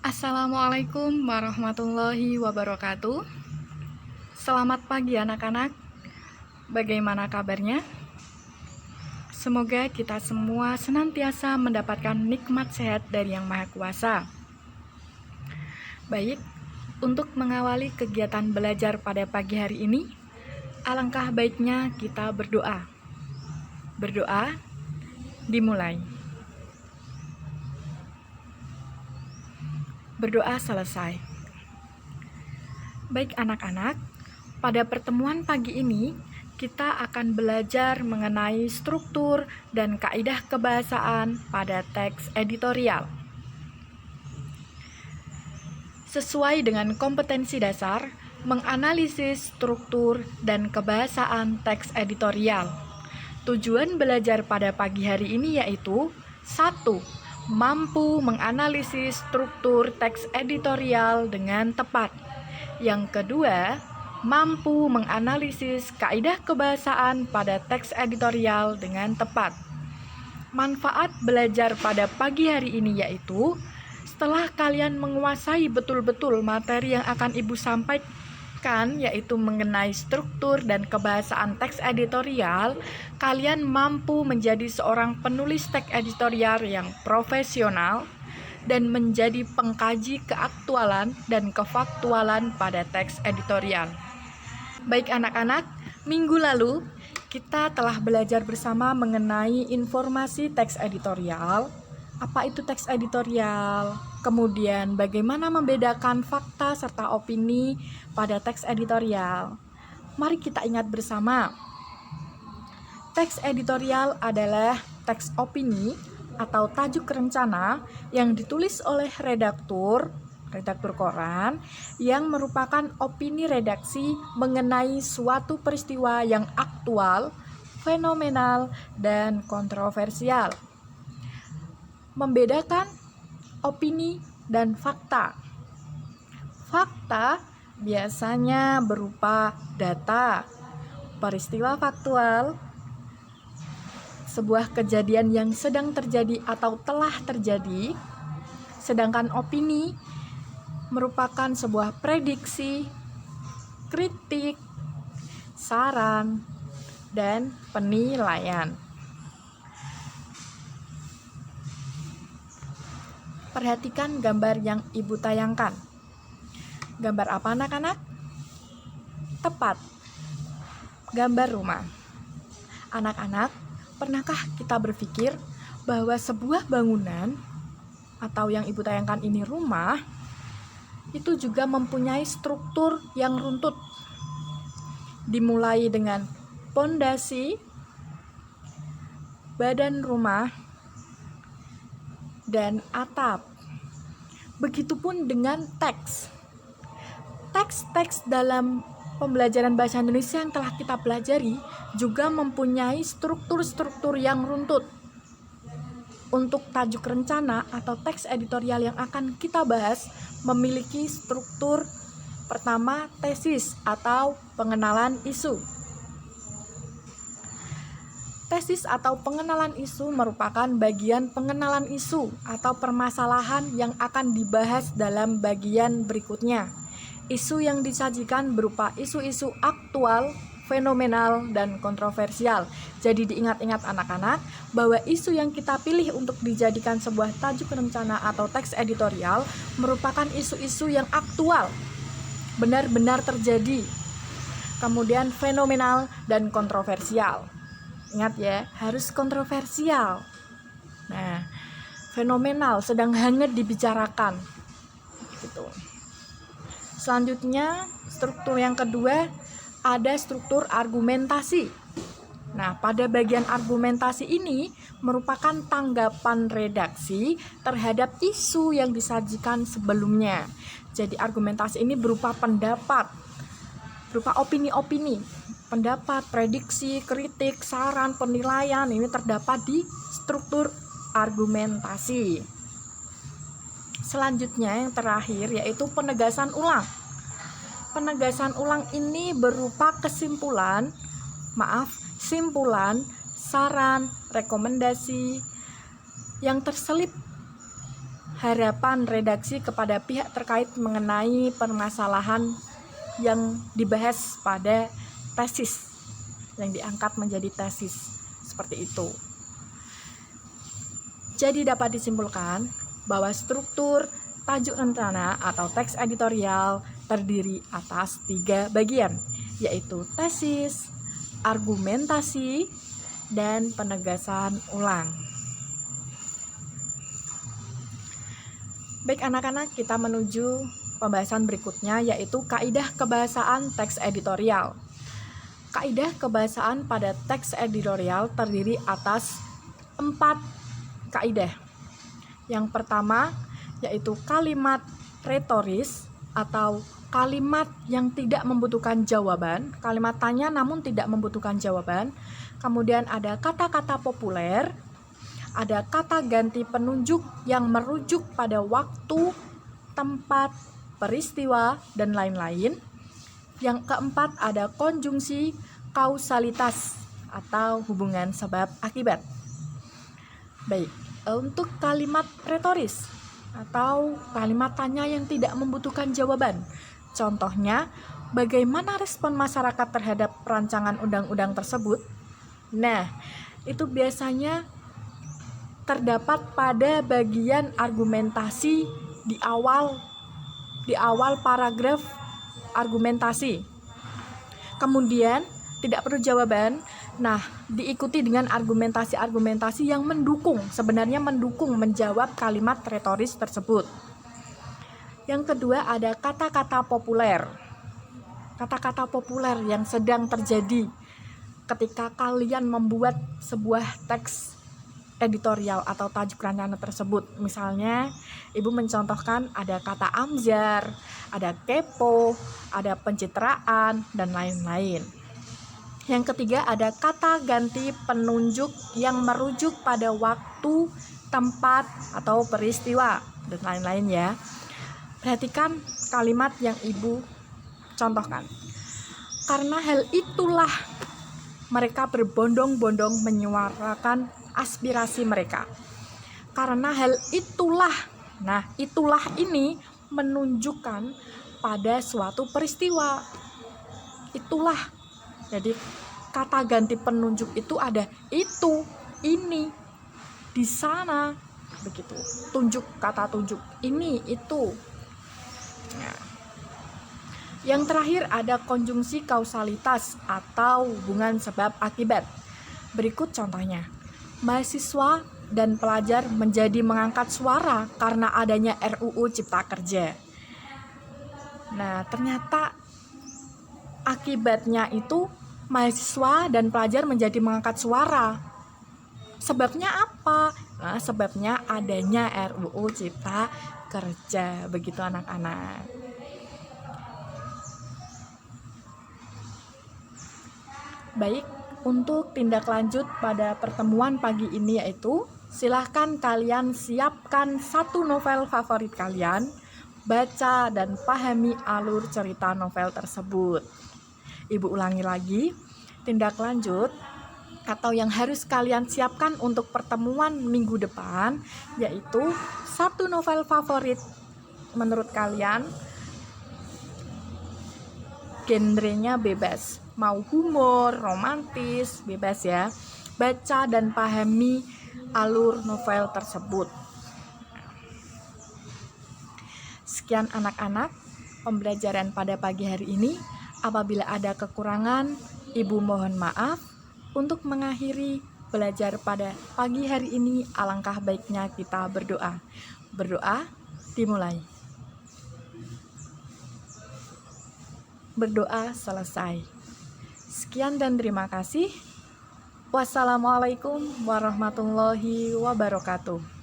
Assalamualaikum warahmatullahi wabarakatuh. Selamat pagi anak-anak. Bagaimana kabarnya? Semoga kita semua senantiasa mendapatkan nikmat sehat dari Yang Maha Kuasa. Baik, untuk mengawali kegiatan belajar pada pagi hari ini, alangkah baiknya kita berdoa. Berdoa dimulai. Berdoa selesai. Baik anak-anak, pada pertemuan pagi ini kita akan belajar mengenai struktur dan kaidah kebahasaan pada teks editorial. Sesuai dengan kompetensi dasar, menganalisis struktur dan kebahasaan teks editorial. Tujuan belajar pada pagi hari ini yaitu 1. Mampu menganalisis struktur teks editorial dengan tepat. Yang kedua, mampu menganalisis kaidah kebahasaan pada teks editorial dengan tepat. Manfaat belajar pada pagi hari ini yaitu, setelah kalian menguasai betul-betul materi yang akan Ibu sampaikan, yaitu mengenai struktur dan kebahasaan teks editorial, kalian mampu menjadi seorang penulis teks editorial yang profesional dan menjadi pengkaji keaktualan dan kefaktualan pada teks editorial. Baik anak-anak, minggu lalu kita telah belajar bersama mengenai informasi teks editorial. Apa itu teks editorial? Kemudian bagaimana membedakan fakta serta opini pada teks editorial? Mari kita ingat bersama. Teks editorial adalah teks opini atau tajuk rencana yang ditulis oleh redaktur koran yang merupakan opini redaksi mengenai suatu peristiwa yang aktual, fenomenal, dan kontroversial. Membedakan opini dan fakta. Fakta biasanya berupa data, peristiwa faktual, sebuah kejadian yang sedang terjadi atau telah terjadi, sedangkan opini merupakan sebuah prediksi, kritik, saran, dan penilaian. Perhatikan gambar yang Ibu tayangkan. Gambar apa anak-anak? Tepat, gambar rumah. Anak-anak, pernahkah kita berpikir bahwa sebuah bangunan atau yang Ibu tayangkan ini rumah, itu juga mempunyai struktur yang runtut. Dimulai dengan pondasi, badan rumah, dan atap. Begitupun dengan teks. Teks-teks dalam pembelajaran bahasa Indonesia yang telah kita pelajari juga mempunyai struktur-struktur yang runtut. Untuk tajuk rencana atau teks editorial yang akan kita bahas memiliki struktur pertama tesis atau pengenalan isu. Tesis atau pengenalan isu merupakan bagian pengenalan isu atau permasalahan yang akan dibahas dalam bagian berikutnya. Isu yang disajikan berupa isu-isu aktual, fenomenal, dan kontroversial. Jadi diingat-ingat anak-anak bahwa isu yang kita pilih untuk dijadikan sebuah tajuk rencana atau teks editorial merupakan isu-isu yang aktual, benar-benar terjadi. Kemudian fenomenal dan kontroversial. Ingat ya, harus kontroversial. Nah, fenomenal sedang hangat dibicarakan. Gitu. Selanjutnya, struktur yang kedua ada struktur argumentasi. Nah, pada bagian argumentasi ini merupakan tanggapan redaksi terhadap isu yang disajikan sebelumnya. Jadi argumentasi ini berupa pendapat, berupa opini-opini, pendapat, prediksi, kritik, saran, penilaian, ini terdapat di struktur argumentasi. Selanjutnya yang terakhir yaitu penegasan ulang. Penegasan ulang ini berupa simpulan, saran, rekomendasi yang terselip harapan redaksi kepada pihak terkait mengenai permasalahan yang dibahas pada tesis, yang diangkat menjadi tesis, seperti itu. Jadi dapat disimpulkan bahwa struktur tajuk rencana atau teks editorial terdiri atas 3 bagian, yaitu tesis, argumentasi, dan penegasan ulang. Baik anak-anak, kita menuju pembahasan berikutnya, yaitu kaidah kebahasaan teks editorial. Kaidah kebahasaan pada teks editorial terdiri atas 4 kaidah. Yang pertama yaitu kalimat retoris atau kalimat yang tidak membutuhkan jawaban, kalimat tanya namun tidak membutuhkan jawaban. Kemudian ada kata-kata populer, ada kata ganti penunjuk yang merujuk pada waktu, tempat, peristiwa, dan lain-lain. Yang keempat ada konjungsi kausalitas atau hubungan sebab akibat. Baik, untuk kalimat retoris atau kalimat tanya yang tidak membutuhkan jawaban, contohnya, bagaimana respon masyarakat terhadap rancangan undang-undang tersebut? Nah, itu biasanya terdapat pada bagian argumentasi di awal paragraf argumentasi. Kemudian tidak perlu jawaban. Nah, diikuti dengan argumentasi-argumentasi yang sebenarnya mendukung menjawab kalimat retoris tersebut. Yang kedua ada kata-kata populer. Kata-kata populer yang sedang terjadi ketika kalian membuat sebuah teks editorial atau tajuk rencana tersebut. Misalnya, Ibu mencontohkan ada kata amjar, ada kepo, ada pencitraan, dan lain-lain. Yang ketiga ada kata ganti penunjuk yang merujuk pada waktu, tempat, atau peristiwa, dan lain-lain ya. Perhatikan kalimat yang Ibu contohkan. Karena hal itulah mereka berbondong-bondong menyuarakan aspirasi mereka. Karena hal itulah, nah itulah ini menunjukkan pada suatu peristiwa. Itulah. Jadi kata ganti penunjuk itu ada itu, ini, di sana, begitu. Tunjuk, kata tunjuk, ini, itu. Nah. Yang terakhir ada konjungsi kausalitas atau hubungan sebab akibat. Berikut contohnya. Mahasiswa dan pelajar menjadi mengangkat suara karena adanya RUU Cipta Kerja. Nah, ternyata akibatnya itu mahasiswa dan pelajar menjadi mengangkat suara. Sebabnya apa? Nah, sebabnya adanya RUU Cipta Kerja. Begitu anak-anak. Baik, untuk tindak lanjut pada pertemuan pagi ini yaitu silahkan kalian siapkan 1 novel favorit kalian, baca dan pahami alur cerita novel tersebut. Ibu ulangi lagi, tindak lanjut atau yang harus kalian siapkan untuk pertemuan minggu depan yaitu 1 novel favorit menurut kalian, genrenya bebas, mau humor, romantis, bebas ya. Baca dan pahami alur novel tersebut. Sekian anak-anak pembelajaran pada pagi hari ini. Apabila ada kekurangan, Ibu mohon maaf. Untuk mengakhiri belajar pada pagi hari ini, alangkah baiknya kita berdoa. Berdoa dimulai. Berdoa selesai. Sekian dan terima kasih. Wassalamualaikum warahmatullahi wabarakatuh.